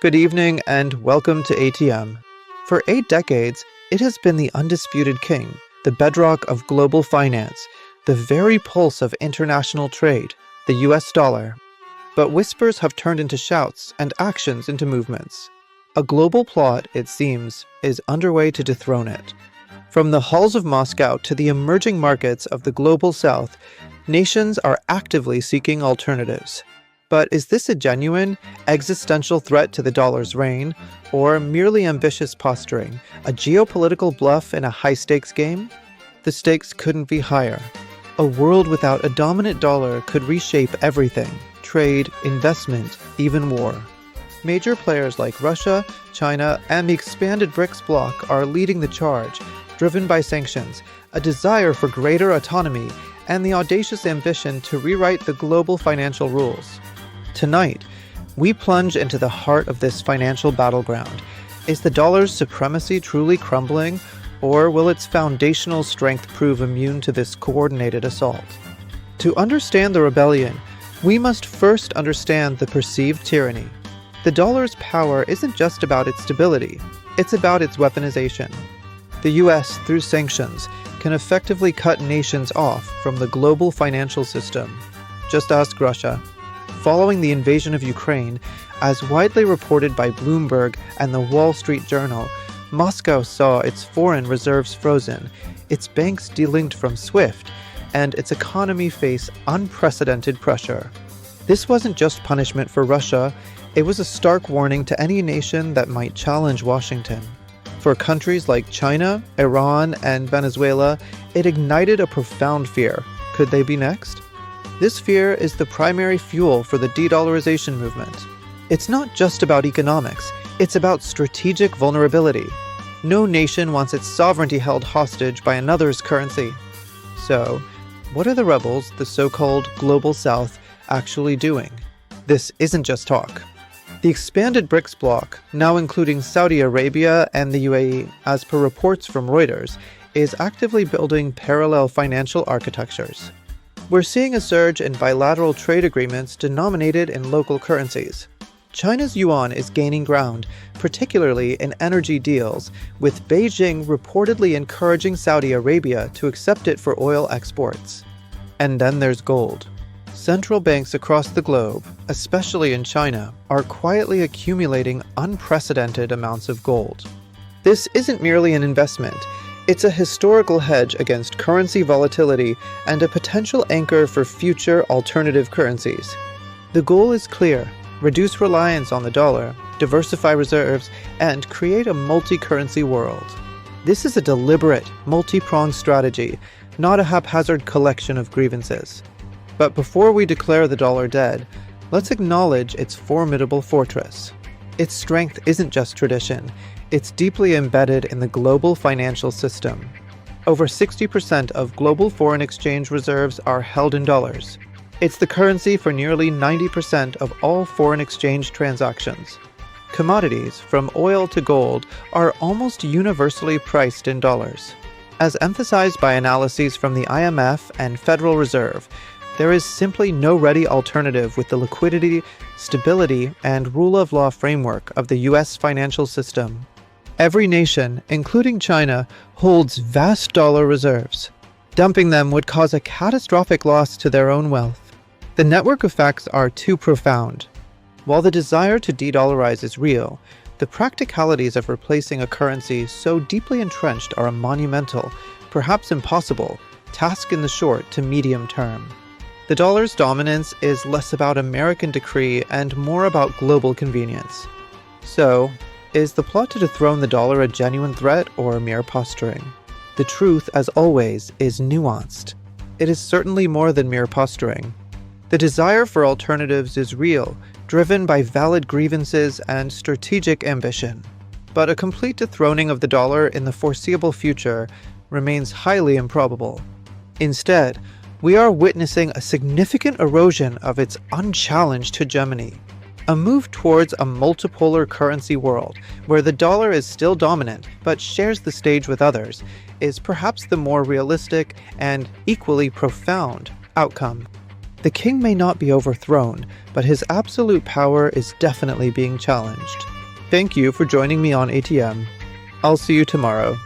Good evening and welcome to ATM. For 8 decades, it has been the undisputed king, the bedrock of global finance, the very pulse of international trade, the US dollar. But whispers have turned into shouts and actions into movements. A global plot, it seems, is underway to dethrone it. From the halls of Moscow to the emerging markets of the global south, nations are actively seeking alternatives. But is this a genuine, existential threat to the dollar's reign, or merely ambitious posturing, a geopolitical bluff in a high-stakes game? The stakes couldn't be higher. A world without a dominant dollar could reshape everything: trade, investment, even war. Major players like Russia, China, and the expanded BRICS bloc are leading the charge, driven by sanctions, a desire for greater autonomy, and the audacious ambition to rewrite the global financial rules. Tonight, we plunge into the heart of this financial battleground. Is the dollar's supremacy truly crumbling, or will its foundational strength prove immune to this coordinated assault? To understand the rebellion, we must first understand the perceived tyranny. The dollar's power isn't just about its stability, it's about its weaponization. The US, through sanctions, can effectively cut nations off from the global financial system. Just ask Russia. Following the invasion of Ukraine, as widely reported by Bloomberg and the Wall Street Journal, Moscow saw its foreign reserves frozen, its banks delinked from SWIFT, and its economy face unprecedented pressure. This wasn't just punishment for Russia, it was a stark warning to any nation that might challenge Washington. For countries like China, Iran, and Venezuela, it ignited a profound fear. Could they be next? This fear is the primary fuel for the De-Dollarization movement. It's not just about economics, it's about strategic vulnerability. No nation wants its sovereignty held hostage by another's currency. So, what are the rebels, the so-called Global South, actually doing? This isn't just talk. The expanded BRICS bloc, now including Saudi Arabia and the UAE, as per reports from Reuters, is actively building parallel financial architectures. We're seeing a surge in bilateral trade agreements denominated in local currencies. China's yuan is gaining ground, particularly in energy deals, with Beijing reportedly encouraging Saudi Arabia to accept it for oil exports. And then there's gold. Central banks across the globe, especially in China, are quietly accumulating unprecedented amounts of gold. This isn't merely an investment. It's a historical hedge against currency volatility and a potential anchor for future alternative currencies. The goal is clear: reduce reliance on the dollar, diversify reserves, and create a multi-currency world. This is a deliberate, multi-pronged strategy, not a haphazard collection of grievances. But before we declare the dollar dead, let's acknowledge its formidable fortress. Its strength isn't just tradition. It's deeply embedded in the global financial system. Over 60% of global foreign exchange reserves are held in dollars. It's the currency for nearly 90% of all foreign exchange transactions. Commodities, from oil to gold, are almost universally priced in dollars. As emphasized by analyses from the IMF and Federal Reserve, there is simply no ready alternative with the liquidity, stability, and rule of law framework of the US financial system. Every nation, including China, holds vast dollar reserves. Dumping them would cause a catastrophic loss to their own wealth. The network effects are too profound. While the desire to de-dollarize is real, the practicalities of replacing a currency so deeply entrenched are a monumental, perhaps impossible, task in the short to medium term. The dollar's dominance is less about American decree and more about global convenience. So, is the plot to dethrone the dollar a genuine threat or mere posturing? The truth, as always, is nuanced. It is certainly more than mere posturing. The desire for alternatives is real, driven by valid grievances and strategic ambition. But a complete dethroning of the dollar in the foreseeable future remains highly improbable. Instead, we are witnessing a significant erosion of its unchallenged hegemony. A move towards a multipolar currency world, where the dollar is still dominant but shares the stage with others, is perhaps the more realistic and equally profound outcome. The king may not be overthrown, but his absolute power is definitely being challenged. Thank you for joining me on ATM. I'll see you tomorrow.